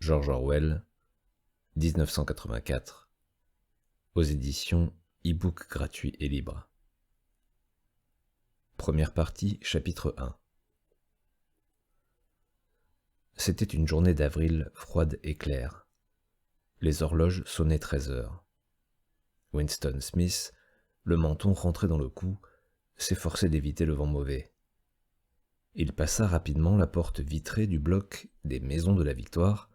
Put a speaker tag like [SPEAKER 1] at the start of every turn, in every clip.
[SPEAKER 1] George Orwell, 1984, aux éditions e-book gratuit et libre. Première partie, chapitre 1. C'était une journée d'avril froide et claire. Les horloges sonnaient 13 heures. Winston Smith, le menton rentré dans le cou, s'efforçait d'éviter le vent mauvais. Il passa rapidement la porte vitrée du bloc des Maisons de la Victoire,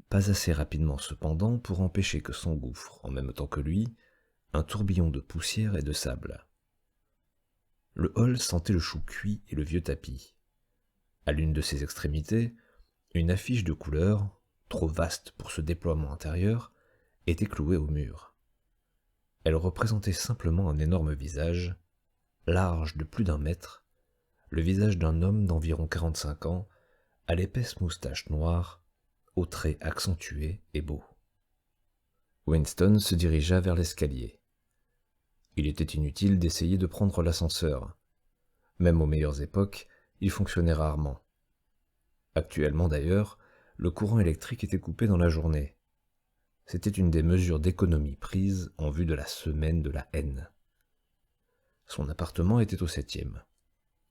[SPEAKER 1] pas assez rapidement cependant pour empêcher que s'engouffre, en même temps que lui, un tourbillon de poussière et de sable. Le hall sentait le chou cuit et le vieux tapis. À l'une de ses extrémités, une affiche de couleur, trop vaste pour ce déploiement intérieur, était clouée au mur. Elle représentait simplement un énorme visage, large de plus d'1 mètre, le visage d'un homme d'environ 45 ans, à l'épaisse moustache noire, aux traits accentués et beaux. Winston se dirigea vers l'escalier. Il était inutile d'essayer de prendre l'ascenseur. Même aux meilleures époques, il fonctionnait rarement. Actuellement d'ailleurs, le courant électrique était coupé dans la journée. C'était une des mesures d'économie prises en vue de la semaine de la haine. Son appartement était au 7e.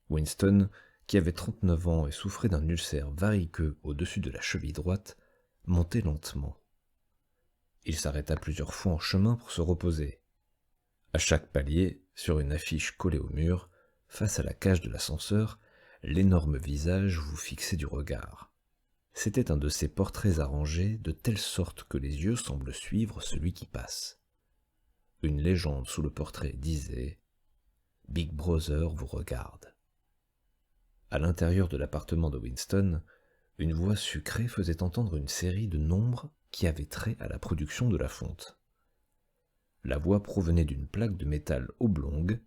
[SPEAKER 1] Winston, qui avait 39 ans et souffrait d'un ulcère variqueux au-dessus de la cheville droite, montait lentement. Il s'arrêta plusieurs fois en chemin pour se reposer. À chaque palier, sur une affiche collée au mur, face à la cage de l'ascenseur, l'énorme visage vous fixait du regard. C'était un de ces portraits arrangés de telle sorte que les yeux semblent suivre celui qui passe. Une légende sous le portrait disait « Big Brother vous regarde ». À l'intérieur de l'appartement de Winston, une voix sucrée faisait entendre une série de nombres qui avaient trait à la production de la fonte. La voix provenait d'une plaque de métal oblongue,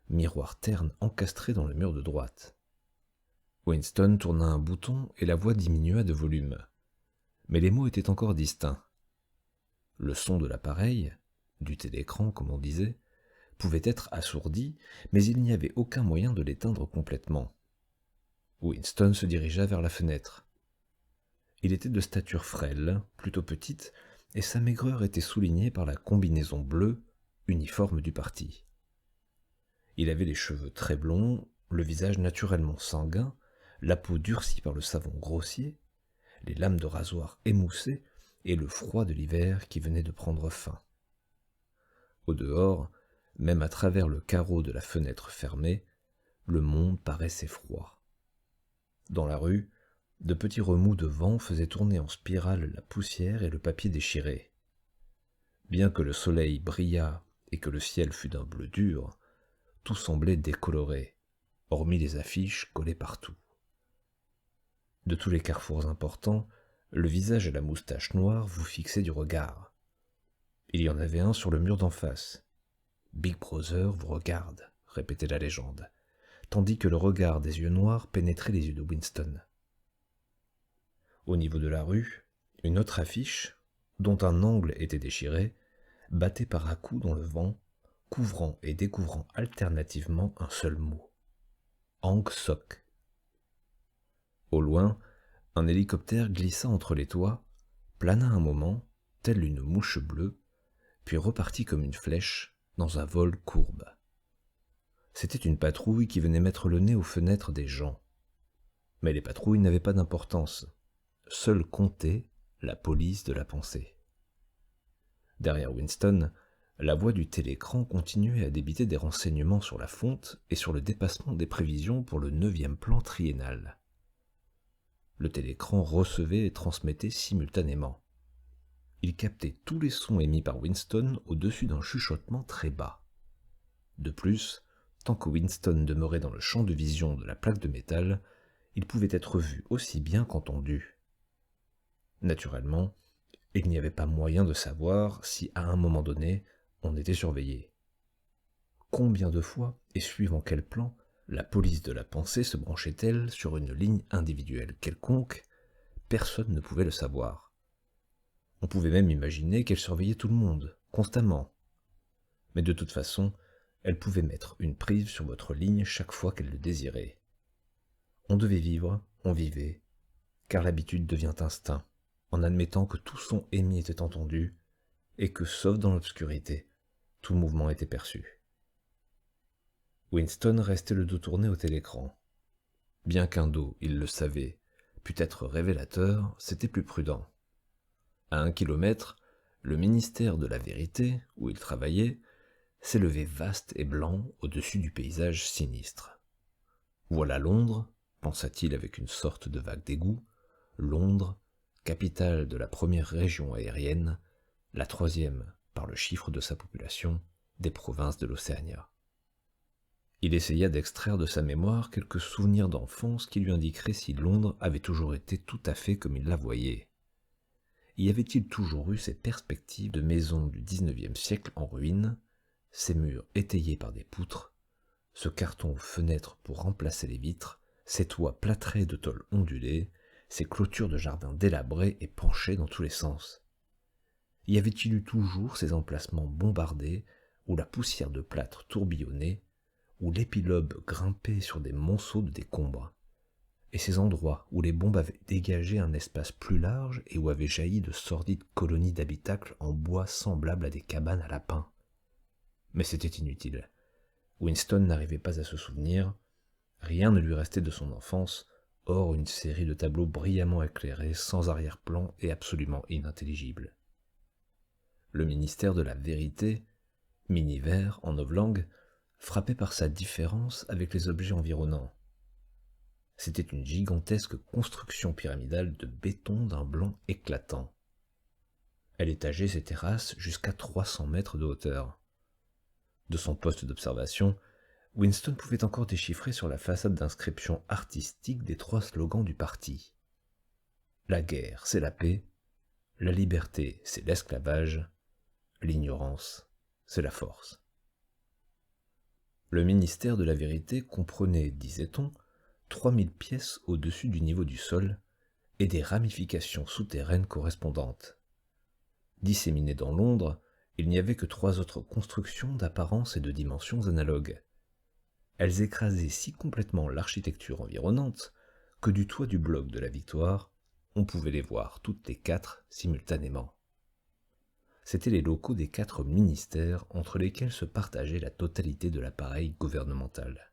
[SPEAKER 1] miroir terne encastré dans le mur de droite. Winston tourna un bouton et la voix diminua de volume. Mais les mots étaient encore distincts. Le son de l'appareil, du télécran comme on disait, pouvait être assourdi, mais il n'y avait aucun moyen de l'éteindre complètement. Winston se dirigea vers la fenêtre. Il était de stature frêle, plutôt petite, et sa maigreur était soulignée par la combinaison bleue, uniforme du parti. Il avait les cheveux très blonds, le visage naturellement sanguin, la peau durcie par le savon grossier, les lames de rasoir émoussées et le froid de l'hiver qui venait de prendre fin. Au dehors, même à travers le carreau de la fenêtre fermée, le monde paraissait froid. Dans la rue, de petits remous de vent faisaient tourner en spirale la poussière et le papier déchiré. Bien que le soleil brillât et que le ciel fût d'un bleu dur, tout semblait décoloré, hormis les affiches collées partout. De tous les carrefours importants, le visage et la moustache noire vous fixaient du regard. Il y en avait un sur le mur d'en face. « Big Brother vous regarde », répétait la légende, tandis que le regard des yeux noirs pénétrait les yeux de Winston. Au niveau de la rue, une autre affiche, dont un angle était déchiré, battait par à-coups dans le vent, couvrant et découvrant alternativement un seul mot. Hang Sok. Au loin, un hélicoptère glissa entre les toits, plana un moment, telle une mouche bleue, puis repartit comme une flèche dans un vol courbe. C'était une patrouille qui venait mettre le nez aux fenêtres des gens. Mais les patrouilles n'avaient pas d'importance. Seule comptait la police de la pensée. Derrière Winston, la voix du télécran continuait à débiter des renseignements sur la fonte et sur le dépassement des prévisions pour le 9e plan triennal. Le télécran recevait et transmettait simultanément. Il captait tous les sons émis par Winston au-dessus d'un chuchotement très bas. De plus, tant que Winston demeurait dans le champ de vision de la plaque de métal, il pouvait être vu aussi bien qu'entendu. Naturellement, il n'y avait pas moyen de savoir si, à un moment donné, on était surveillé. Combien de fois, et suivant quel plan, la police de la pensée se branchait-elle sur une ligne individuelle quelconque? Personne ne pouvait le savoir. On pouvait même imaginer qu'elle surveillait tout le monde, constamment. Mais de toute façon, elle pouvait mettre une prise sur votre ligne chaque fois qu'elle le désirait. On devait vivre, on vivait, car l'habitude devient instinct. en admettant que tout son émis était entendu, et que, sauf dans l'obscurité, tout mouvement était perçu. Winston restait le dos tourné au télécran. Bien qu'un dos, il le savait, pût être révélateur, c'était plus prudent. À 1 kilomètre, le ministère de la Vérité, où il travaillait, s'élevait vaste et blanc au-dessus du paysage sinistre. Voilà Londres, pensa-t-il avec une sorte de vague dégoût, Londres, capitale de la première région aérienne, la troisième, par le chiffre de sa population, des provinces de l'Océania. Il essaya d'extraire de sa mémoire quelques souvenirs d'enfance qui lui indiqueraient si Londres avait toujours été tout à fait comme il la voyait. Y avait-il toujours eu ces perspectives de maisons du XIXe siècle en ruine, ces murs étayés par des poutres, ce carton aux fenêtres pour remplacer les vitres, ces toits plâtrés de tôle ondulée, ces clôtures de jardins délabrés et penchées dans tous les sens? Y avait-il eu toujours ces emplacements bombardés où la poussière de plâtre tourbillonnait, où l'épilobe grimpait sur des monceaux de décombres, et ces endroits où les bombes avaient dégagé un espace plus large et où avaient jailli de sordides colonies d'habitacles en bois semblables à des cabanes à lapins? Mais c'était inutile. Winston n'arrivait pas à se souvenir, rien ne lui restait de son enfance, hors une série de tableaux brillamment éclairés, sans arrière-plan et absolument inintelligibles. Le ministère de la Vérité, Miniver en novlangue, frappait par sa différence avec les objets environnants. C'était une gigantesque construction pyramidale de béton d'un blanc éclatant. Elle étageait ses terrasses jusqu'à 300 mètres de hauteur. De son poste d'observation, Winston pouvait encore déchiffrer sur la façade d'inscription artistique des 3 slogans du parti. La guerre, c'est la paix. La liberté, c'est l'esclavage. L'ignorance, c'est la force. Le ministère de la Vérité comprenait, disait-on, 3000 pièces au-dessus du niveau du sol et des ramifications souterraines correspondantes. Disséminées dans Londres, il n'y avait que 3 autres constructions d'apparence et de dimensions analogues. Elles écrasaient si complètement l'architecture environnante que du toit du bloc de la Victoire, on pouvait les voir toutes les 4 simultanément. C'étaient les locaux des 4 ministères entre lesquels se partageait la totalité de l'appareil gouvernemental.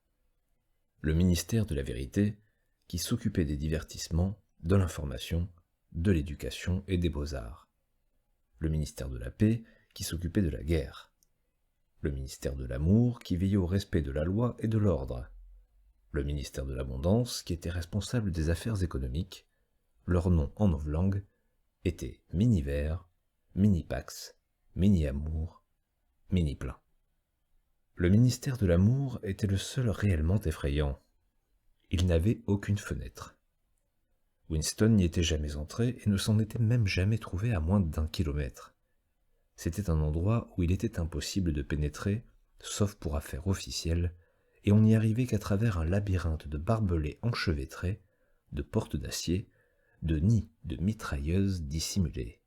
[SPEAKER 1] Le ministère de la Vérité, qui s'occupait des divertissements, de l'information, de l'éducation et des beaux-arts. Le ministère de la Paix, qui s'occupait de la guerre. Le ministère de l'Amour, qui veillait au respect de la loi et de l'ordre. Le ministère de l'Abondance, qui était responsable des affaires économiques. Leur nom en novlangue était Miniver, Minipax, Mini-Amour, Mini-Plein. Le ministère de l'Amour était le seul réellement effrayant. Il n'avait aucune fenêtre. Winston n'y était jamais entré et ne s'en était même jamais trouvé à moins d'1 kilomètre. C'était un endroit où il était impossible de pénétrer, sauf pour affaires officielles, et on n'y arrivait qu'à travers un labyrinthe de barbelés enchevêtrés, de portes d'acier, de nids de mitrailleuses dissimulées.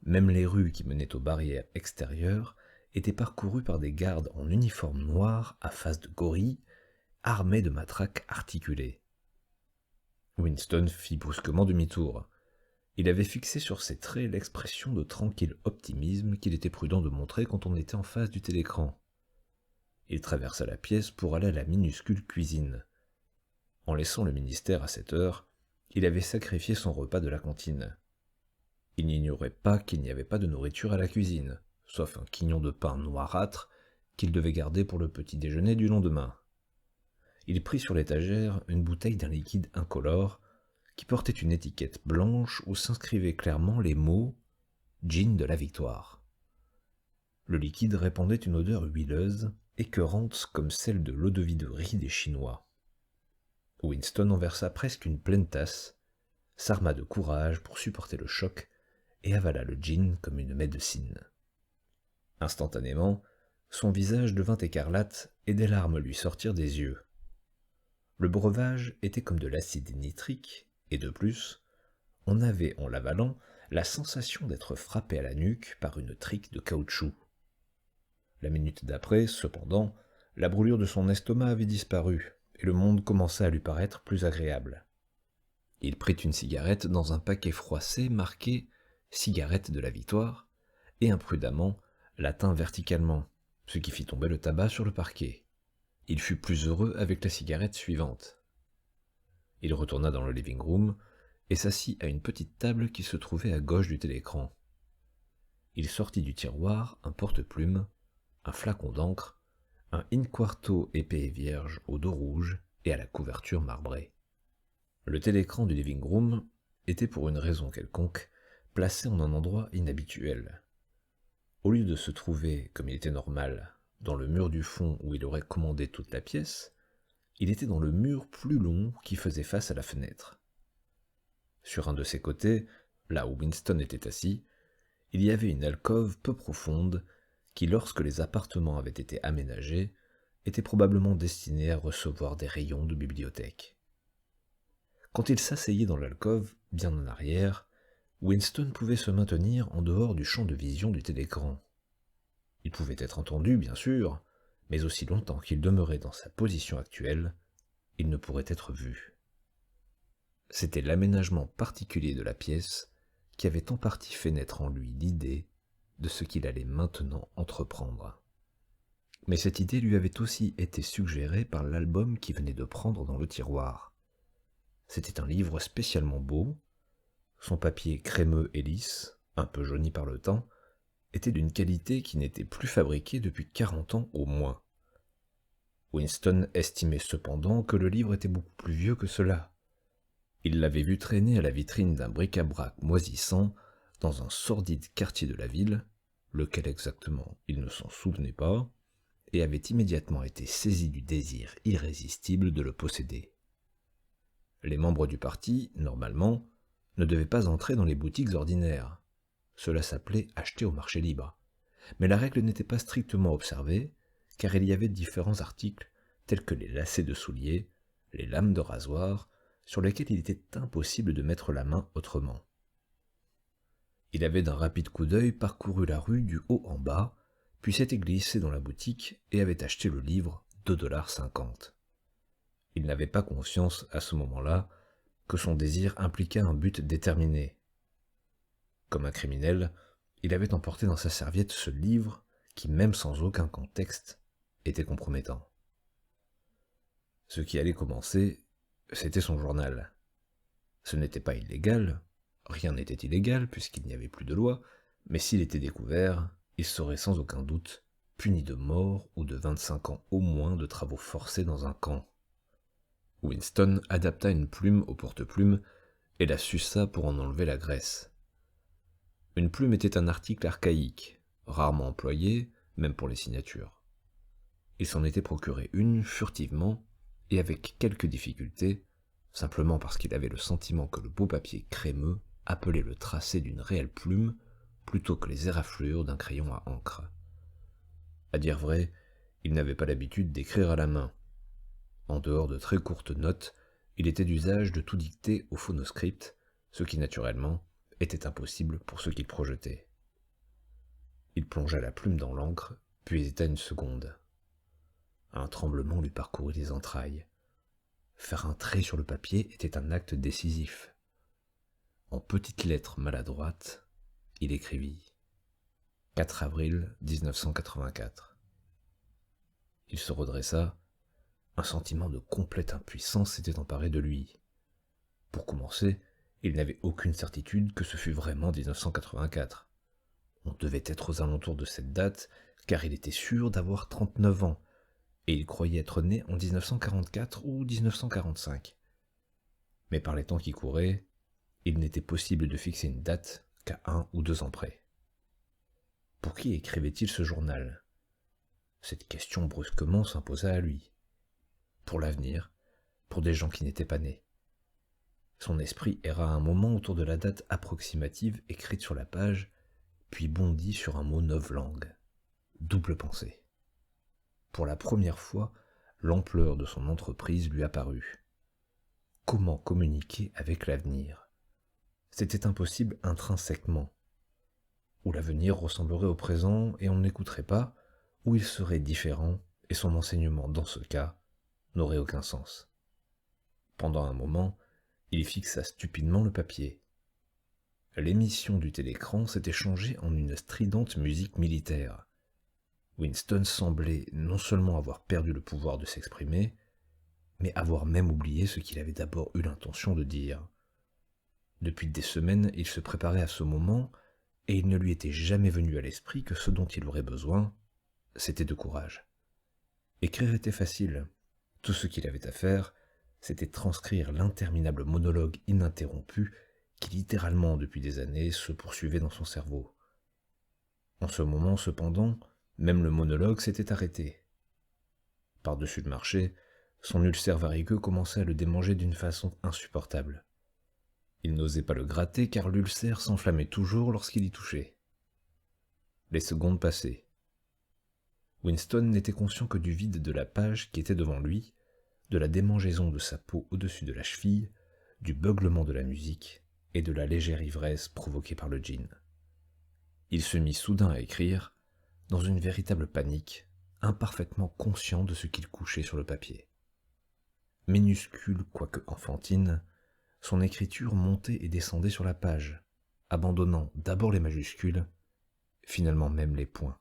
[SPEAKER 1] Même les rues qui menaient aux barrières extérieures étaient parcourues par des gardes en uniforme noir à face de gorille, armés de matraques articulées. Winston fit brusquement demi-tour. Il avait fixé sur ses traits l'expression de tranquille optimisme qu'il était prudent de montrer quand on était en face du télécran. Il traversa la pièce pour aller à la minuscule cuisine. En laissant le ministère à cette heure, il avait sacrifié son repas de la cantine. Il n'ignorait pas qu'il n'y avait pas de nourriture à la cuisine, sauf un quignon de pain noirâtre qu'il devait garder pour le petit déjeuner du lendemain. Il prit sur l'étagère une bouteille d'un liquide incolore qui portait une étiquette blanche où s'inscrivaient clairement les mots « Gin de la Victoire ». Le liquide répandait une odeur huileuse, écœurante comme celle de l'eau-de-vie de riz des Chinois. Winston en versa presque une pleine tasse, s'arma de courage pour supporter le choc et avala le gin comme une médecine. Instantanément, son visage devint écarlate et des larmes lui sortirent des yeux. Le breuvage était comme de l'acide nitrique, et de plus, on avait, en l'avalant, la sensation d'être frappé à la nuque par une trique de caoutchouc. La minute d'après, cependant, la brûlure de son estomac avait disparu, et le monde commença à lui paraître plus agréable. Il prit une cigarette dans un paquet froissé marqué « Cigarette de la victoire » et imprudemment la tint verticalement, ce qui fit tomber le tabac sur le parquet. Il fut plus heureux avec la cigarette suivante. Il retourna dans le living room et s'assit à une petite table qui se trouvait à gauche du télécran. Il sortit du tiroir un porte-plume, un flacon d'encre, un in-quarto épais et vierge au dos rouge et à la couverture marbrée. Le télécran du living room était pour une raison quelconque placé en un endroit inhabituel. Au lieu de se trouver, comme il était normal, dans le mur du fond où il aurait commandé toute la pièce, il était dans le mur plus long qui faisait face à la fenêtre. Sur un de ses côtés, là où Winston était assis, il y avait une alcôve peu profonde qui, lorsque les appartements avaient été aménagés, était probablement destinée à recevoir des rayons de bibliothèque. Quand il s'asseyait dans l'alcôve, bien en arrière, Winston pouvait se maintenir en dehors du champ de vision du télécran. Il pouvait être entendu, bien sûr, mais aussi longtemps qu'il demeurait dans sa position actuelle, il ne pourrait être vu. C'était l'aménagement particulier de la pièce qui avait en partie fait naître en lui l'idée de ce qu'il allait maintenant entreprendre. Mais cette idée lui avait aussi été suggérée par l'album qu'il venait de prendre dans le tiroir. C'était un livre spécialement beau. Son papier crémeux et lisse, un peu jauni par le temps, était d'une qualité qui n'était plus fabriquée depuis 40 ans au moins. Winston estimait cependant que le livre était beaucoup plus vieux que cela. Il l'avait vu traîner à la vitrine d'un bric-à-brac moisissant dans un sordide quartier de la ville, lequel exactement il ne s'en souvenait pas, et avait immédiatement été saisi du désir irrésistible de le posséder. Les membres du parti, normalement, ne devaient pas entrer dans les boutiques ordinaires. Cela s'appelait acheter au marché libre. Mais la règle n'était pas strictement observée, car il y avait différents articles, tels que les lacets de souliers, les lames de rasoir, sur lesquels il était impossible de mettre la main autrement. Il avait d'un rapide coup d'œil parcouru la rue du haut en bas, puis s'était glissé dans la boutique et avait acheté le livre $2,50. Il n'avait pas conscience, à ce moment-là, que son désir impliquait un but déterminé. Comme un criminel, il avait emporté dans sa serviette ce livre qui, même sans aucun contexte, était compromettant. Ce qui allait commencer, c'était son journal. Ce n'était pas illégal, rien n'était illégal puisqu'il n'y avait plus de loi, mais s'il était découvert, il serait sans aucun doute puni de mort ou de 25 ans au moins de travaux forcés dans un camp. Winston adapta une plume au porte-plume et la suça pour en enlever la graisse. Une plume était un article archaïque, rarement employé, même pour les signatures. Il s'en était procuré une furtivement et avec quelques difficultés, simplement parce qu'il avait le sentiment que le beau papier crémeux appelait le tracé d'une réelle plume plutôt que les éraflures d'un crayon à encre. À dire vrai, il n'avait pas l'habitude d'écrire à la main. En dehors de très courtes notes, il était d'usage de tout dicter au phonoscript, ce qui naturellement était impossible pour ceux qu'il projetait. Il plongea la plume dans l'encre, puis hésita une seconde. Un tremblement lui parcourut les entrailles. Faire un trait sur le papier était un acte décisif. En petites lettres maladroites, il écrivit « 4 avril 1984 ». Il se redressa. Un sentiment de complète impuissance s'était emparé de lui. Pour commencer, il n'avait aucune certitude que ce fût vraiment 1984. On devait être aux alentours de cette date, car il était sûr d'avoir 39 ans, et il croyait être né en 1944 ou 1945. Mais par les temps qui couraient, il n'était possible de fixer une date qu'à 1 ou 2 ans près. Pour qui écrivait-il ce journal ? Cette question brusquement s'imposa à lui. Pour l'avenir, pour des gens qui n'étaient pas nés. Son esprit erra un moment autour de la date approximative écrite sur la page, puis bondit sur un mot novlangue. Double pensée. Pour la première fois, l'ampleur de son entreprise lui apparut. Comment communiquer avec l'avenir ? C'était impossible intrinsèquement. Ou l'avenir ressemblerait au présent et on ne l'écouterait pas, ou il serait différent et son enseignement, dans ce cas, n'aurait aucun sens. Pendant un moment, Il fixa stupidement le papier. L'émission du télécran s'était changée en une stridente musique militaire. Winston semblait non seulement avoir perdu le pouvoir de s'exprimer, mais avoir même oublié ce qu'il avait d'abord eu l'intention de dire. Depuis des semaines, il se préparait à ce moment, et il ne lui était jamais venu à l'esprit que ce dont il aurait besoin, c'était de courage. Écrire était facile. Tout ce qu'il avait à faire, c'était transcrire l'interminable monologue ininterrompu qui littéralement depuis des années se poursuivait dans son cerveau. En ce moment, cependant, même le monologue s'était arrêté. Par-dessus le marché, son ulcère variceux commençait à le démanger d'une façon insupportable. Il n'osait pas le gratter car l'ulcère s'enflammait toujours lorsqu'il y touchait. Les secondes passaient. Winston n'était conscient que du vide de la page qui était devant lui, de la démangeaison de sa peau au-dessus de la cheville, du beuglement de la musique et de la légère ivresse provoquée par le gin. Il se mit soudain à écrire, dans une véritable panique, imparfaitement conscient de ce qu'il couchait sur le papier. Minuscule quoique enfantine, son écriture montait et descendait sur la page, abandonnant d'abord les majuscules, finalement même les points.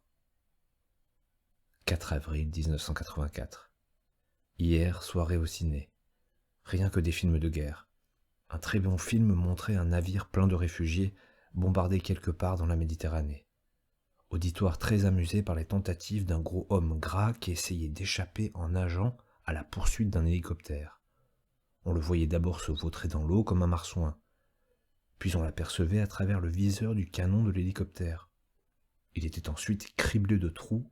[SPEAKER 1] 4 avril 1984. Hier, soirée au ciné. Rien que des films de guerre. Un très bon film montrait un navire plein de réfugiés bombardé quelque part dans la Méditerranée. Auditoire très amusé par les tentatives d'un gros homme gras qui essayait d'échapper en nageant à la poursuite d'un hélicoptère. On le voyait d'abord se vautrer dans l'eau comme un marsouin, puis on l'apercevait à travers le viseur du canon de l'hélicoptère. Il était ensuite criblé de trous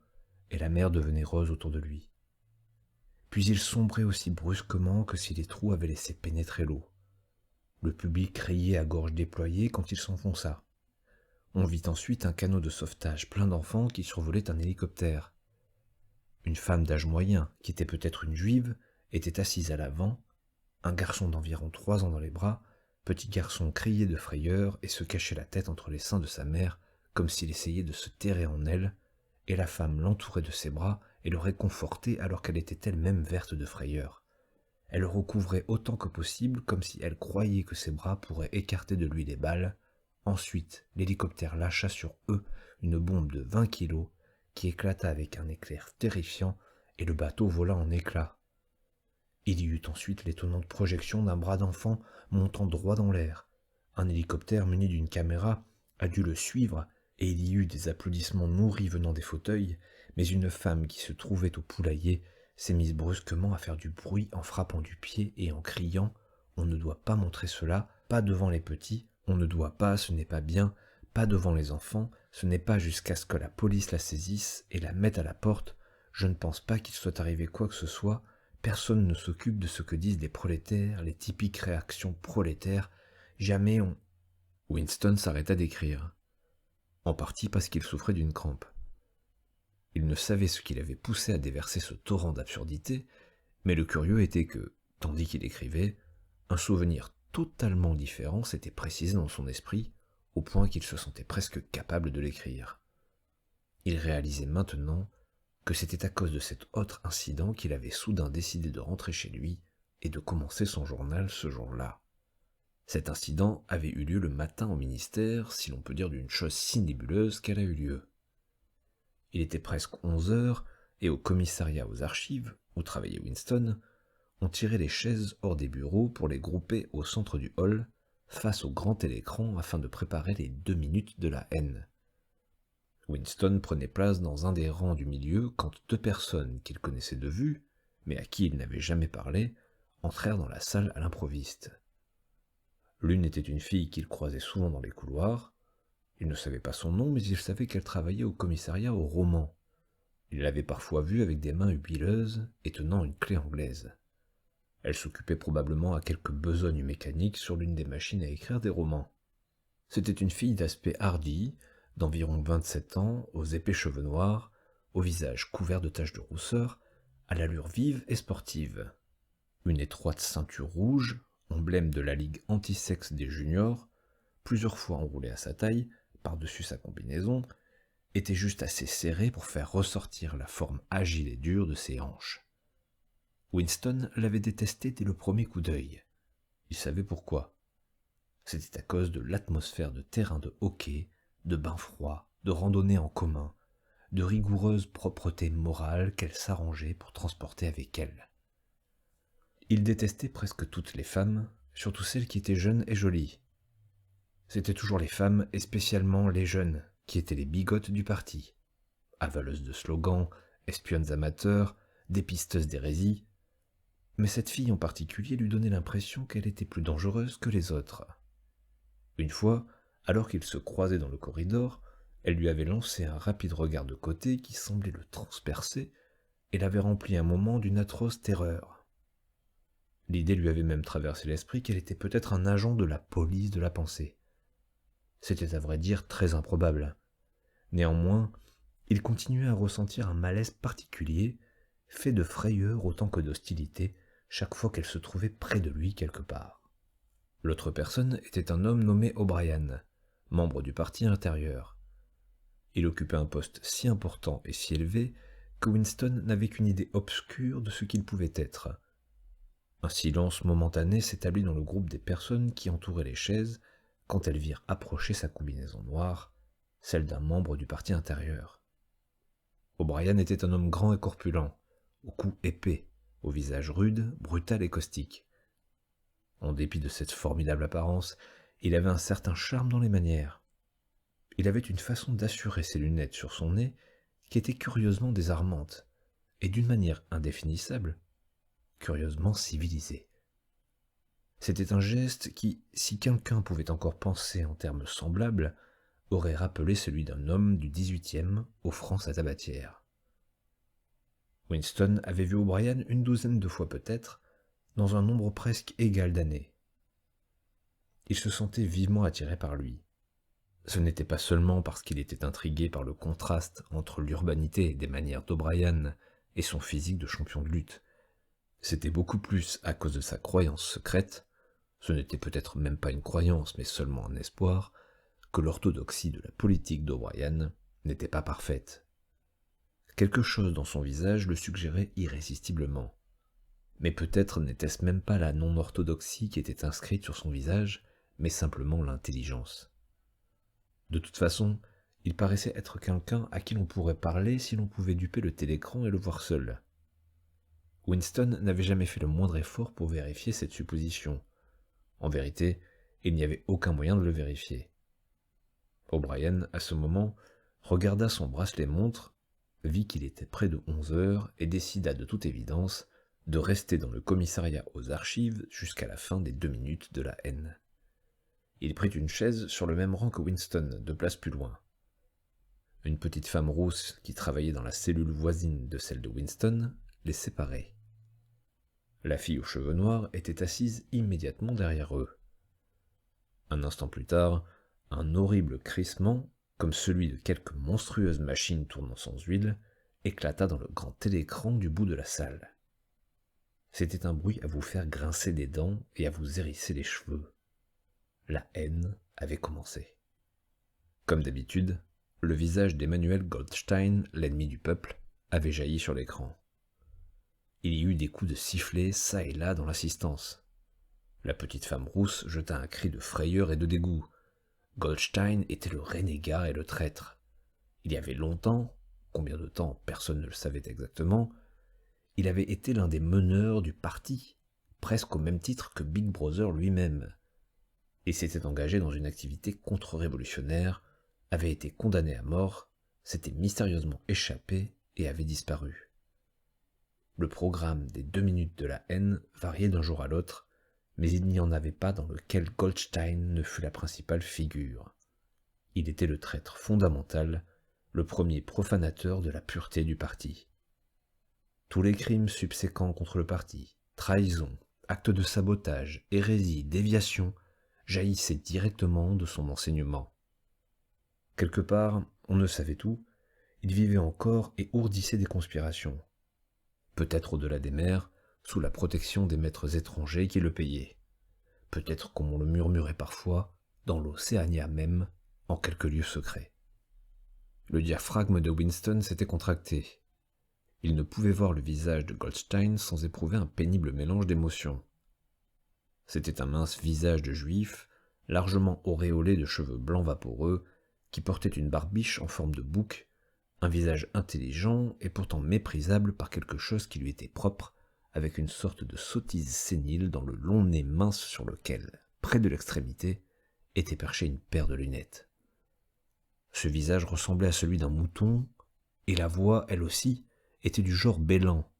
[SPEAKER 1] et la mer devenait rose autour de lui. Puis il sombrait aussi brusquement que si les trous avaient laissé pénétrer l'eau. Le public criait à gorge déployée quand il s'enfonça. On vit ensuite un canot de sauvetage plein d'enfants qui survolait un hélicoptère. Une femme d'âge moyen, qui était peut-être une juive, était assise à l'avant, un garçon d'environ 3 ans dans les bras, petit garçon criait de frayeur et se cachait la tête entre les seins de sa mère comme s'il essayait de se terrer en elle, et la femme l'entourait de ses bras et le réconfortait alors qu'elle était elle-même verte de frayeur. Elle le recouvrait autant que possible comme si elle croyait que ses bras pourraient écarter de lui les balles. Ensuite, l'hélicoptère lâcha sur eux une bombe de 20 kilos qui éclata avec un éclair terrifiant et le bateau vola en éclats. Il y eut ensuite l'étonnante projection d'un bras d'enfant montant droit dans l'air. Un hélicoptère muni d'une caméra a dû le suivre et il y eut des applaudissements nourris venant des fauteuils, mais une femme qui se trouvait au poulailler s'est mise brusquement à faire du bruit en frappant du pied et en criant « On ne doit pas montrer cela, pas devant les petits, on ne doit pas, ce n'est pas bien, pas devant les enfants, ce n'est pas jusqu'à ce que la police la saisisse et la mette à la porte, je ne pense pas qu'il soit arrivé quoi que ce soit, personne ne s'occupe de ce que disent les prolétaires, les typiques réactions prolétaires, jamais on... » Winston s'arrêta d'écrire, en partie parce qu'il souffrait d'une crampe. Il ne savait ce qui l'avait poussé à déverser ce torrent d'absurdité, mais le curieux était que, tandis qu'il écrivait, un souvenir totalement différent s'était précisé dans son esprit, au point qu'il se sentait presque capable de l'écrire. Il réalisait maintenant que c'était à cause de cet autre incident qu'il avait soudain décidé de rentrer chez lui et de commencer son journal ce jour-là. Cet incident avait eu lieu le matin au ministère, si l'on peut dire d'une chose si nébuleuse qu'elle a eu lieu. Il était presque 11 heures, et au commissariat aux archives, où travaillait Winston, on tirait les chaises hors des bureaux pour les grouper au centre du hall, face au grand télécran afin de préparer les 2 minutes de la haine. Winston prenait place dans un des rangs du milieu quand 2 personnes qu'il connaissait de vue, mais à qui il n'avait jamais parlé, entrèrent dans la salle à l'improviste. L'une était une fille qu'il croisait souvent dans les couloirs. Il ne savait pas son nom, mais il savait qu'elle travaillait au commissariat au roman. Il l'avait parfois vue avec des mains huileuses et tenant une clé anglaise. Elle s'occupait probablement à quelque besogne mécanique sur l'une des machines à écrire des romans. C'était une fille d'aspect hardi, d'environ 27 ans, aux épais cheveux noirs, au visage couvert de taches de rousseur, à l'allure vive et sportive. Une étroite ceinture rouge, emblème de la ligue anti-sexe des juniors, plusieurs fois enroulée à sa taille, par-dessus sa combinaison, était juste assez serrée pour faire ressortir la forme agile et dure de ses hanches. Winston l'avait détestée dès le premier coup d'œil. Il savait pourquoi. C'était à cause de l'atmosphère de terrain de hockey, de bains froids, de randonnées en commun, de rigoureuse propreté morale qu'elle s'arrangeait pour transporter avec elle. Il détestait presque toutes les femmes, surtout celles qui étaient jeunes et jolies. C'étaient toujours les femmes, et spécialement les jeunes, qui étaient les bigotes du parti. Avaleuses de slogans, espionnes amateurs, dépisteuses d'hérésie. Mais cette fille en particulier lui donnait l'impression qu'elle était plus dangereuse que les autres. Une fois, alors qu'ils se croisaient dans le corridor, elle lui avait lancé un rapide regard de côté qui semblait le transpercer et l'avait rempli un moment d'une atroce terreur. L'idée lui avait même traversé l'esprit qu'elle était peut-être un agent de la police de la pensée. C'était à vrai dire très improbable. Néanmoins, il continuait à ressentir un malaise particulier, fait de frayeur autant que d'hostilité, chaque fois qu'elle se trouvait près de lui quelque part. L'autre personne était un homme nommé O'Brien, membre du parti intérieur. Il occupait un poste si important et si élevé que Winston n'avait qu'une idée obscure de ce qu'il pouvait être. Un silence momentané s'établit dans le groupe des personnes qui entouraient les chaises quand elles virent approcher sa combinaison noire, celle d'un membre du parti intérieur. O'Brien était un homme grand et corpulent, au cou épais, au visage rude, brutal et caustique. En dépit de cette formidable apparence, il avait un certain charme dans les manières. Il avait une façon d'assurer ses lunettes sur son nez qui était curieusement désarmante, et d'une manière indéfinissable, curieusement civilisée. C'était un geste qui, si quelqu'un pouvait encore penser en termes semblables, aurait rappelé celui d'un homme du XVIIIe offrant sa tabatière. Winston avait vu O'Brien une douzaine de fois peut-être, dans un nombre presque égal d'années. Il se sentait vivement attiré par lui. Ce n'était pas seulement parce qu'il était intrigué par le contraste entre l'urbanité des manières d'O'Brien et son physique de champion de lutte. C'était beaucoup plus à cause de sa croyance secrète, ce n'était peut-être même pas une croyance mais seulement un espoir, que l'orthodoxie de la politique d'O'Brien n'était pas parfaite. Quelque chose dans son visage le suggérait irrésistiblement. Mais peut-être n'était-ce même pas la non-orthodoxie qui était inscrite sur son visage, mais simplement l'intelligence. De toute façon, il paraissait être quelqu'un à qui l'on pourrait parler si l'on pouvait duper le télécran et le voir seul. Winston n'avait jamais fait le moindre effort pour vérifier cette supposition. En vérité, il n'y avait aucun moyen de le vérifier. O'Brien, à ce moment, regarda son bracelet-montre, vit qu'il était près de 11 heures et décida de toute évidence de rester dans le commissariat aux archives jusqu'à la fin des 2 minutes de la haine. Il prit une chaise sur le même rang que Winston, 2 places plus loin. Une petite femme rousse qui travaillait dans la cellule voisine de celle de Winston les séparait. La fille aux cheveux noirs était assise immédiatement derrière eux. Un instant plus tard, un horrible crissement, comme celui de quelque monstrueuse machine tournant sans huile, éclata dans le grand télécran du bout de la salle. C'était un bruit à vous faire grincer des dents et à vous hérisser les cheveux. La haine avait commencé. Comme d'habitude, le visage d'Emmanuel Goldstein, l'ennemi du peuple, avait jailli sur l'écran. Il y eut des coups de sifflet çà et là dans l'assistance. La petite femme rousse jeta un cri de frayeur et de dégoût. Goldstein était le renégat et le traître. Il y avait longtemps, combien de temps personne ne le savait exactement, il avait été l'un des meneurs du parti, presque au même titre que Big Brother lui-même, et s'était engagé dans une activité contre-révolutionnaire, avait été condamné à mort, s'était mystérieusement échappé et avait disparu. Le programme des 2 minutes de la haine variait d'un jour à l'autre, mais il n'y en avait pas dans lequel Goldstein ne fût la principale figure. Il était le traître fondamental, le premier profanateur de la pureté du parti. Tous les crimes subséquents contre le parti, trahison, actes de sabotage, hérésie, déviation, jaillissaient directement de son enseignement. Quelque part, on ne savait tout, il vivait encore et ourdissait des conspirations. Peut-être au-delà des mers, sous la protection des maîtres étrangers qui le payaient. Peut-être, comme on le murmurait parfois, dans l'Océania même, en quelque lieu secret. Le diaphragme de Winston s'était contracté. Il ne pouvait voir le visage de Goldstein sans éprouver un pénible mélange d'émotions. C'était un mince visage de juif, largement auréolé de cheveux blancs vaporeux, qui portait une barbiche en forme de bouc, un visage intelligent et pourtant méprisable par quelque chose qui lui était propre, avec une sorte de sottise sénile dans le long nez mince sur lequel, près de l'extrémité, était perchée une paire de lunettes. Ce visage ressemblait à celui d'un mouton, et la voix, elle aussi, était du genre bêlant.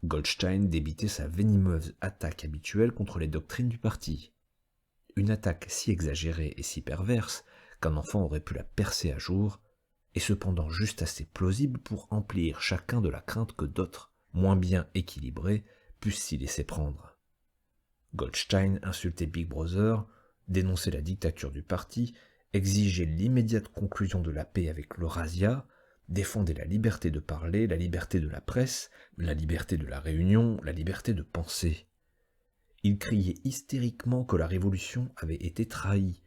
[SPEAKER 1] Goldstein débitait sa venimeuse attaque habituelle contre les doctrines du parti. Une attaque si exagérée et si perverse qu'un enfant aurait pu la percer à jour, et cependant juste assez plausible pour emplir chacun de la crainte que d'autres, moins bien équilibrés, pussent s'y laisser prendre. Goldstein insultait Big Brother, dénonçait la dictature du parti, exigeait l'immédiate conclusion de la paix avec l'Eurasia, défendait la liberté de parler, la liberté de la presse, la liberté de la réunion, la liberté de penser. Il criait hystériquement que la révolution avait été trahie,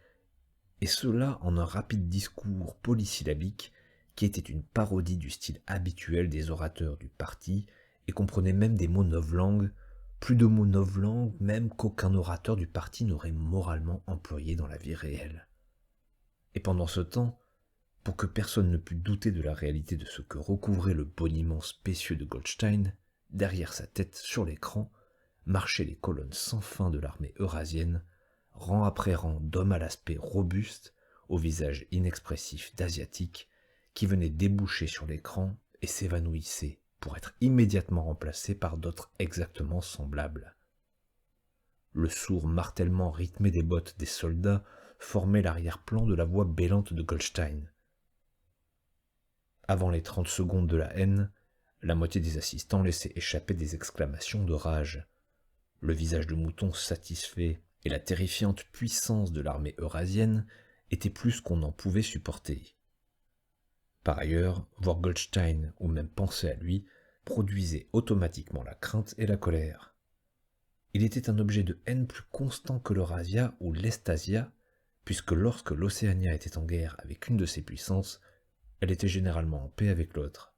[SPEAKER 1] et cela en un rapide discours polysyllabique qui était une parodie du style habituel des orateurs du parti et comprenait même des mots novlangues, plus de mots novlangues même qu'aucun orateur du parti n'aurait moralement employé dans la vie réelle. Et pendant ce temps, pour que personne ne pût douter de la réalité de ce que recouvrait le boniment spécieux de Goldstein, derrière sa tête sur l'écran, marchaient les colonnes sans fin de l'armée eurasienne, rang après rang d'hommes à l'aspect robuste, au visage inexpressif d'asiatiques, qui venaient déboucher sur l'écran et s'évanouissaient pour être immédiatement remplacés par d'autres exactement semblables. Le sourd martèlement rythmé des bottes des soldats formait l'arrière-plan de la voix bêlante de Goldstein. Avant les 30 secondes de la haine, la moitié des assistants laissaient échapper des exclamations de rage. Le visage de mouton satisfait et la terrifiante puissance de l'armée eurasienne étaient plus qu'on n'en pouvait supporter. Par ailleurs, voir Goldstein ou même penser à lui produisait automatiquement la crainte et la colère. Il était un objet de haine plus constant que l'Eurasia ou l'Estasia, puisque lorsque l'Océania était en guerre avec une de ses puissances, elle était généralement en paix avec l'autre.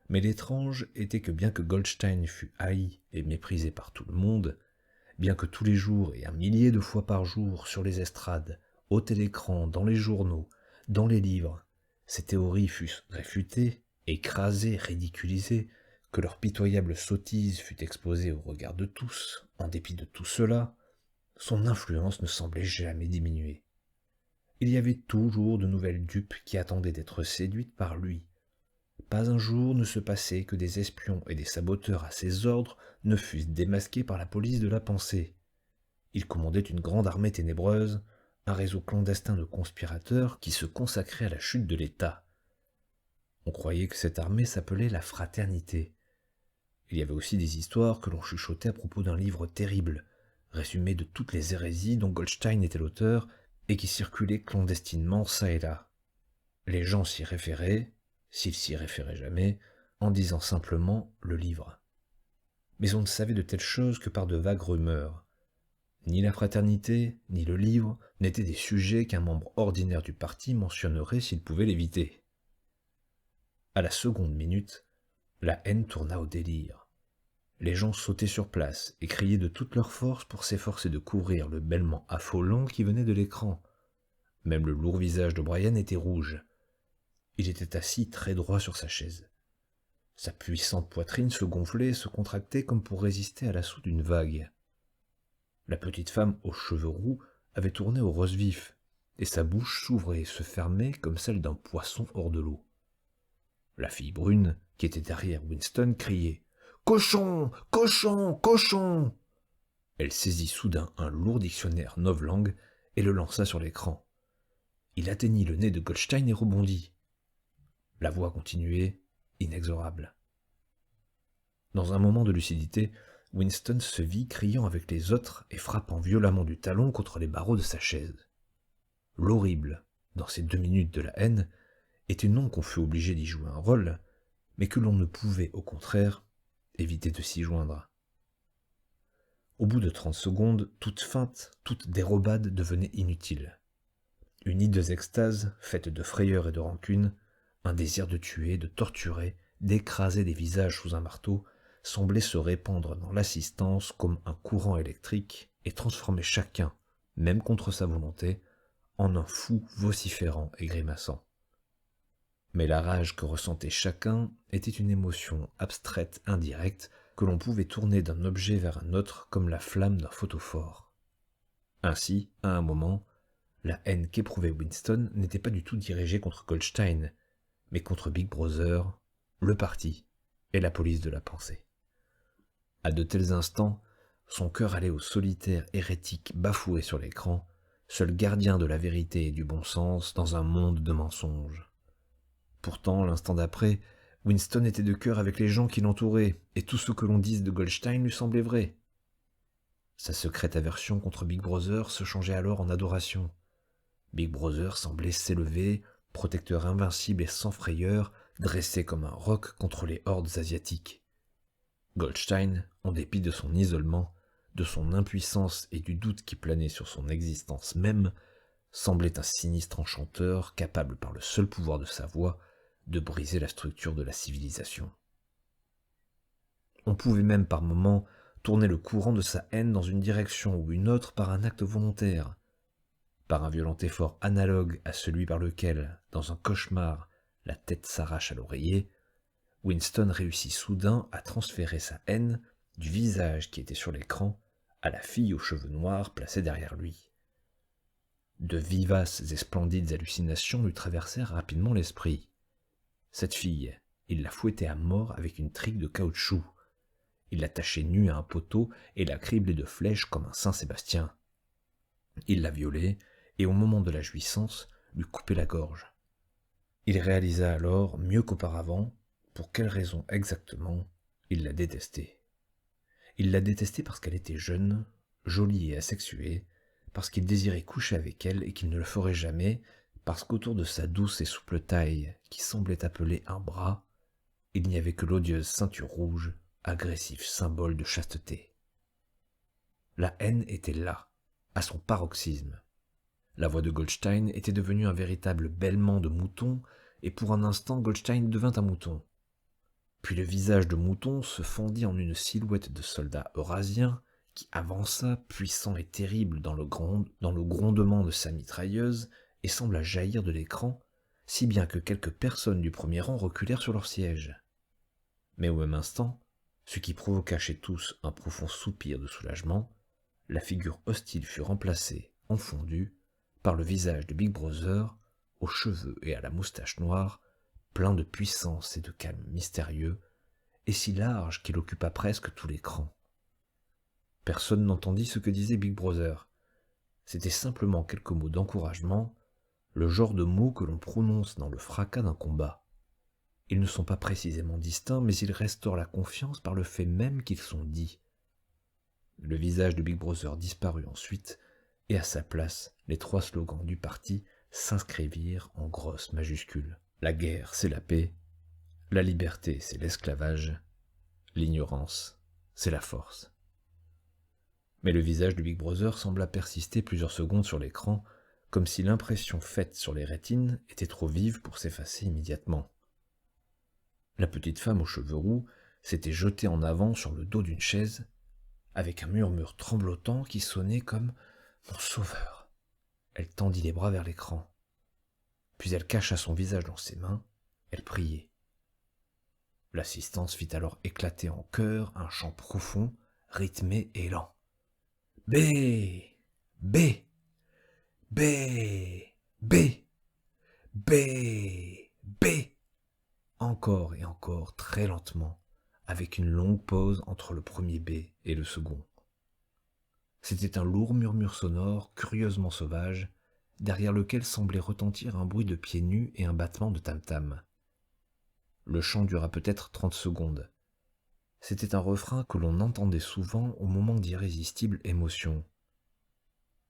[SPEAKER 1] Mais l'étrange était que bien que Goldstein fût haï et méprisé par tout le monde, bien que tous les jours et un millier de fois par jour sur les estrades, au télécran, dans les journaux, dans les livres, ces théories fussent réfutées, écrasées, ridiculisées, que leur pitoyable sottise fût exposée au regard de tous, en dépit de tout cela, son influence ne semblait jamais diminuer. Il y avait toujours de nouvelles dupes qui attendaient d'être séduites par lui. Pas un jour ne se passait que des espions et des saboteurs à ses ordres ne fussent démasqués par la police de la pensée. Il commandait une grande armée ténébreuse, un réseau clandestin de conspirateurs qui se consacrait à la chute de l'État. On croyait que cette armée s'appelait la Fraternité. Il y avait aussi des histoires que l'on chuchotait à propos d'un livre terrible, résumé de toutes les hérésies dont Goldstein était l'auteur et qui circulait clandestinement çà et là. Les gens s'y référaient, s'ils s'y référaient jamais, en disant simplement le livre. Mais on ne savait de telles choses que par de vagues rumeurs. Ni la fraternité, ni le livre n'étaient des sujets qu'un membre ordinaire du parti mentionnerait s'il pouvait l'éviter. À la seconde minute, la haine tourna au délire. Les gens sautaient sur place et criaient de toute leur force pour s'efforcer de couvrir le bêlement affolant qui venait de l'écran. Même le lourd visage de Brian était rouge. Il était assis très droit sur sa chaise. Sa puissante poitrine se gonflait et se contractait comme pour résister à l'assaut d'une vague. La petite femme aux cheveux roux avait tourné au rose vif, et sa bouche s'ouvrait et se fermait comme celle d'un poisson hors de l'eau. La fille brune, qui était derrière Winston, criait « Cochon! Cochon! Cochon !» Elle saisit soudain un lourd dictionnaire novlangue et le lança sur l'écran. Il atteignit le nez de Goldstein et rebondit. La voix continuait, inexorable. Dans un moment de lucidité, Winston se vit criant avec les autres et frappant violemment du talon contre les barreaux de sa chaise. L'horrible, dans ces 2 minutes de la haine, était non qu'on fût obligé d'y jouer un rôle, mais que l'on ne pouvait, au contraire, éviter de s'y joindre. Au bout de 30 secondes, toute feinte, toute dérobade devenait inutile. Une hideuse extase, faite de frayeur et de rancune, un désir de tuer, de torturer, d'écraser des visages sous un marteau, semblait se répandre dans l'assistance comme un courant électrique et transformer chacun, même contre sa volonté, en un fou vociférant et grimaçant. Mais la rage que ressentait chacun était une émotion abstraite, indirecte, que l'on pouvait tourner d'un objet vers un autre comme la flamme d'un photophore. Ainsi, à un moment, la haine qu'éprouvait Winston n'était pas du tout dirigée contre Goldstein, mais contre Big Brother, le parti et la police de la pensée. À de tels instants, son cœur allait au solitaire hérétique bafoué sur l'écran, seul gardien de la vérité et du bon sens dans un monde de mensonges. Pourtant, l'instant d'après, Winston était de cœur avec les gens qui l'entouraient, et tout ce que l'on dise de Goldstein lui semblait vrai. Sa secrète aversion contre Big Brother se changeait alors en adoration. Big Brother semblait s'élever, protecteur invincible et sans frayeur, dressé comme un roc contre les hordes asiatiques. Goldstein, en dépit de son isolement, de son impuissance et du doute qui planait sur son existence même, semblait un sinistre enchanteur capable par le seul pouvoir de sa voix de briser la structure de la civilisation. On pouvait même par moments tourner le courant de sa haine dans une direction ou une autre par un acte volontaire, par un violent effort analogue à celui par lequel, dans un cauchemar, la tête s'arrache à l'oreiller. Winston réussit soudain à transférer sa haine du visage qui était sur l'écran à la fille aux cheveux noirs placée derrière lui. De vivaces et splendides hallucinations lui traversèrent rapidement l'esprit. Cette fille, il la fouettait à mort avec une trique de caoutchouc. Il l'attachait nue à un poteau et la criblait de flèches comme un Saint-Sébastien. Il la violait et au moment de la jouissance, lui coupait la gorge. Il réalisa alors, mieux qu'auparavant, pour quelle raison exactement il la détestait. Il la détestait parce qu'elle était jeune, jolie et asexuée, parce qu'il désirait coucher avec elle et qu'il ne le ferait jamais, parce qu'autour de sa douce et souple taille, qui semblait appeler un bras, il n'y avait que l'odieuse ceinture rouge, agressif symbole de chasteté. La haine était là, à son paroxysme. La voix de Goldstein était devenue un véritable bêlement de mouton, et pour un instant Goldstein devint un mouton. Puis le visage de mouton se fondit en une silhouette de soldat eurasien qui avança, puissant et terrible dans le grondement de sa mitrailleuse, et sembla jaillir de l'écran, si bien que quelques personnes du premier rang reculèrent sur leur siège. Mais au même instant, ce qui provoqua chez tous un profond soupir de soulagement, la figure hostile fut remplacée, en fondu, par le visage de Big Brother, aux cheveux et à la moustache noire, plein de puissance et de calme mystérieux, et si large qu'il occupa presque tout l'écran. Personne n'entendit ce que disait Big Brother. C'était simplement quelques mots d'encouragement, le genre de mots que l'on prononce dans le fracas d'un combat. Ils ne sont pas précisément distincts, mais ils restaurent la confiance par le fait même qu'ils sont dits. Le visage de Big Brother disparut ensuite, et à sa place, les 3 slogans du parti s'inscrivirent en grosses majuscules. La guerre, c'est la paix. La liberté, c'est l'esclavage. L'ignorance, c'est la force. Mais le visage de Big Brother sembla persister plusieurs secondes sur l'écran, comme si l'impression faite sur les rétines était trop vive pour s'effacer immédiatement. La petite femme aux cheveux roux s'était jetée en avant sur le dos d'une chaise, avec un murmure tremblotant qui sonnait comme « Mon sauveur !» Elle tendit les bras vers l'écran. Puis elle cacha son visage dans ses mains, elle priait. L'assistance fit alors éclater en chœur un chant profond, rythmé et lent. B, B, B, B, B, B. Encore et encore, très lentement, avec une longue pause entre le premier B et le second. C'était un lourd murmure sonore, curieusement sauvage, derrière lequel semblait retentir un bruit de pieds nus et un battement de tam-tam. Le chant dura peut-être 30 secondes. C'était un refrain que l'on entendait souvent au moment d'irrésistibles émotions.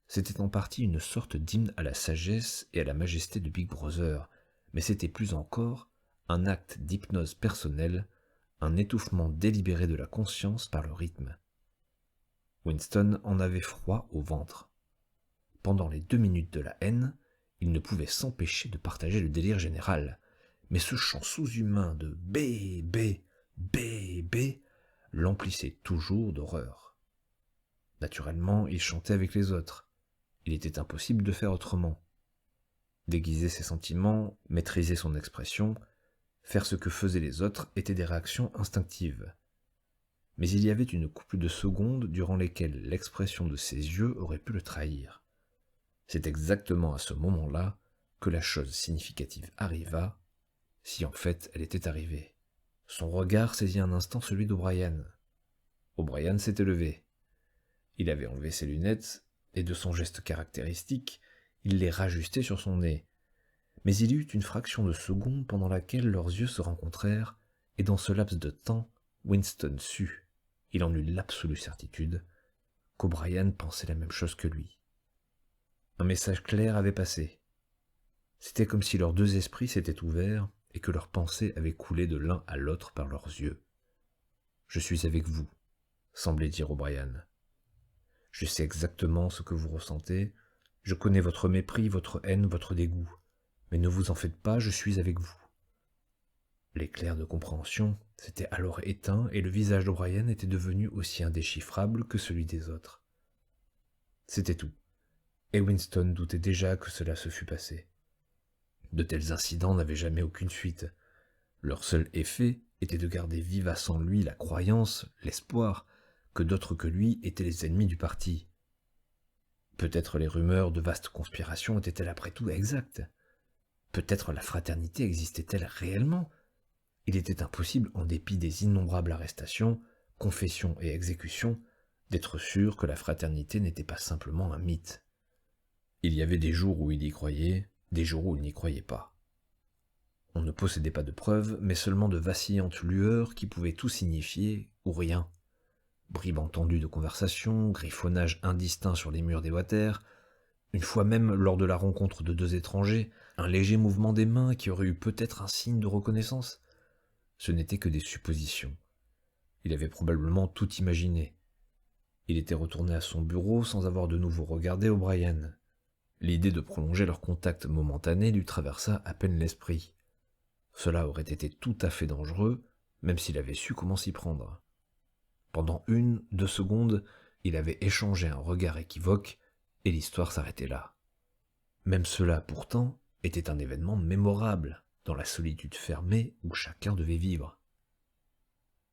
[SPEAKER 1] C'était en partie une sorte d'hymne à la sagesse et à la majesté de Big Brother, mais c'était plus encore un acte d'hypnose personnelle, un étouffement délibéré de la conscience par le rythme. Winston en avait froid au ventre. Pendant les 2 minutes de la haine, il ne pouvait s'empêcher de partager le délire général, mais ce chant sous-humain de B, B, B, B l'emplissait toujours d'horreur. Naturellement, il chantait avec les autres. Il était impossible de faire autrement. Déguiser ses sentiments, maîtriser son expression, faire ce que faisaient les autres étaient des réactions instinctives. Mais il y avait une couple de secondes durant lesquelles l'expression de ses yeux aurait pu le trahir. C'est exactement à ce moment-là que la chose significative arriva, si en fait elle était arrivée. Son regard saisit un instant celui d'O'Brien. O'Brien s'était levé. Il avait enlevé ses lunettes, et de son geste caractéristique, il les rajustait sur son nez. Mais il y eut une fraction de seconde pendant laquelle leurs yeux se rencontrèrent, et dans ce laps de temps, Winston sut, il en eut l'absolue certitude, qu'O'Brien pensait la même chose que lui. Un message clair avait passé. C'était comme si leurs deux esprits s'étaient ouverts et que leurs pensées avaient coulé de l'un à l'autre par leurs yeux. « Je suis avec vous », semblait dire O'Brien. « Je sais exactement ce que vous ressentez, je connais votre mépris, votre haine, votre dégoût, mais ne vous en faites pas, je suis avec vous. » L'éclair de compréhension s'était alors éteint et le visage d'O'Brien était devenu aussi indéchiffrable que celui des autres. C'était tout, et Winston doutait déjà que cela se fût passé. De tels incidents n'avaient jamais aucune suite. Leur seul effet était de garder vivace en lui la croyance, l'espoir, que d'autres que lui étaient les ennemis du parti. Peut-être les rumeurs de vastes conspirations étaient-elles après tout exactes. Peut-être la fraternité existait-elle réellement. Il était impossible, en dépit des innombrables arrestations, confessions et exécutions, d'être sûr que la fraternité n'était pas simplement un mythe. Il y avait des jours où il y croyait, des jours où il n'y croyait pas. On ne possédait pas de preuves, mais seulement de vacillantes lueurs qui pouvaient tout signifier ou rien. Bribes entendues de conversation, griffonnage indistinct sur les murs des water, une fois même, lors de la rencontre de deux étrangers, un léger mouvement des mains qui aurait eu peut-être un signe de reconnaissance. Ce n'était que des suppositions. Il avait probablement tout imaginé. Il était retourné à son bureau sans avoir de nouveau regardé O'Brien. L'idée de prolonger leur contact momentané lui traversa à peine l'esprit. Cela aurait été tout à fait dangereux, même s'il avait su comment s'y prendre. Pendant 1-2 secondes, il avait échangé un regard équivoque, et l'histoire s'arrêtait là. Même cela, pourtant, était un événement mémorable, dans la solitude fermée où chacun devait vivre.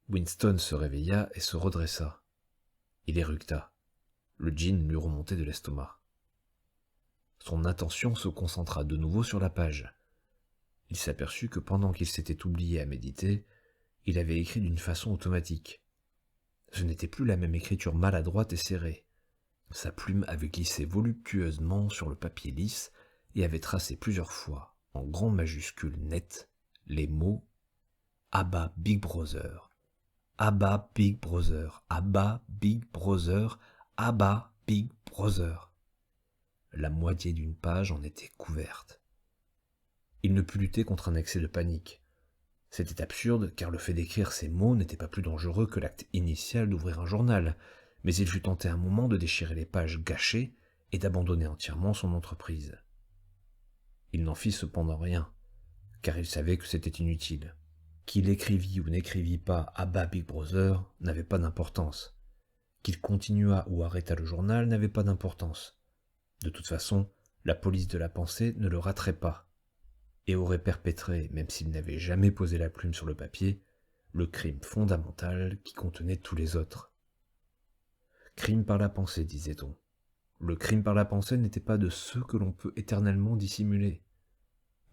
[SPEAKER 1] Winston se réveilla et se redressa. Il éructa. Le gin lui remontait de l'estomac. Son attention se concentra de nouveau sur la page. Il s'aperçut que pendant qu'il s'était oublié à méditer, il avait écrit d'une façon automatique. Ce n'était plus la même écriture maladroite et serrée. Sa plume avait glissé voluptueusement sur le papier lisse et avait tracé plusieurs fois, en grandes majuscules nettes, les mots « Abba Big Brother »,« Abba Big Brother »,« Abba Big Brother »,« Abba Big Brother ». La moitié d'une page en était couverte. Il ne put lutter contre un excès de panique. C'était absurde, car le fait d'écrire ces mots n'était pas plus dangereux que l'acte initial d'ouvrir un journal, mais il fut tenté un moment de déchirer les pages gâchées et d'abandonner entièrement son entreprise. Il n'en fit cependant rien, car il savait que c'était inutile. Qu'il écrivît ou n'écrivît pas Abba Big Brother n'avait pas d'importance. Qu'il continuât ou arrêtât le journal n'avait pas d'importance. De toute façon, la police de la pensée ne le raterait pas, et aurait perpétré, même s'il n'avait jamais posé la plume sur le papier, le crime fondamental qui contenait tous les autres. Crime par la pensée, disait-on. Le crime par la pensée n'était pas de ceux que l'on peut éternellement dissimuler.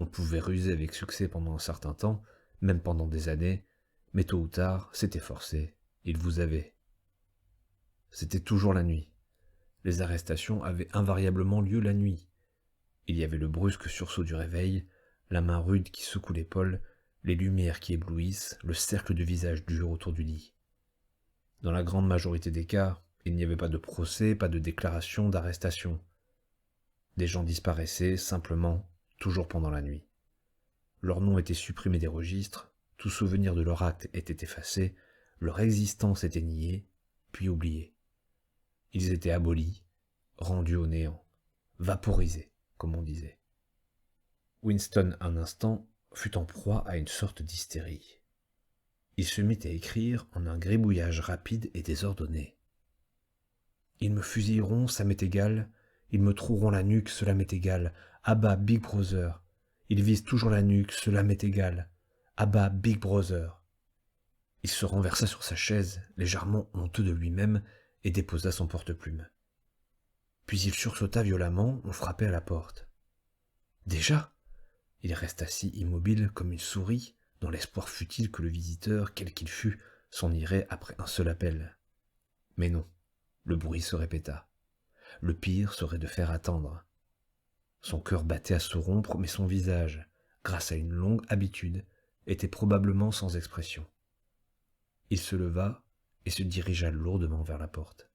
[SPEAKER 1] On pouvait ruser avec succès pendant un certain temps, même pendant des années, mais tôt ou tard, c'était forcé, il vous avait. C'était toujours la nuit. Les arrestations avaient invariablement lieu la nuit. Il y avait le brusque sursaut du réveil, la main rude qui secoue l'épaule, les lumières qui éblouissent, le cercle de visages durs autour du lit. Dans la grande majorité des cas, il n'y avait pas de procès, pas de déclaration d'arrestation. Des gens disparaissaient, simplement, toujours pendant la nuit. Leur nom était supprimé des registres, tout souvenir de leur acte était effacé, leur existence était niée, puis oubliée. Ils étaient abolis, rendus au néant, vaporisés, comme on disait. Winston, un instant, fut en proie à une sorte d'hystérie. Il se mit à écrire en un gribouillage rapide et désordonné. Ils me fusilleront, ça m'est égal. Ils me troueront la nuque, cela m'est égal. À bas, Big Brother. Ils visent toujours la nuque, cela m'est égal. À bas, Big Brother. Il se renversa sur sa chaise, légèrement honteux de lui-même, et déposa son porte-plume. Puis il sursauta violemment, on frappait à la porte. Déjà ? Il resta assis immobile comme une souris, dans l'espoir futile que le visiteur, quel qu'il fût, s'en irait après un seul appel. Mais non, le bruit se répéta. Le pire serait de faire attendre. Son cœur battait à se rompre, mais son visage, grâce à une longue habitude, était probablement sans expression. Il se leva et se dirigea lourdement vers la porte.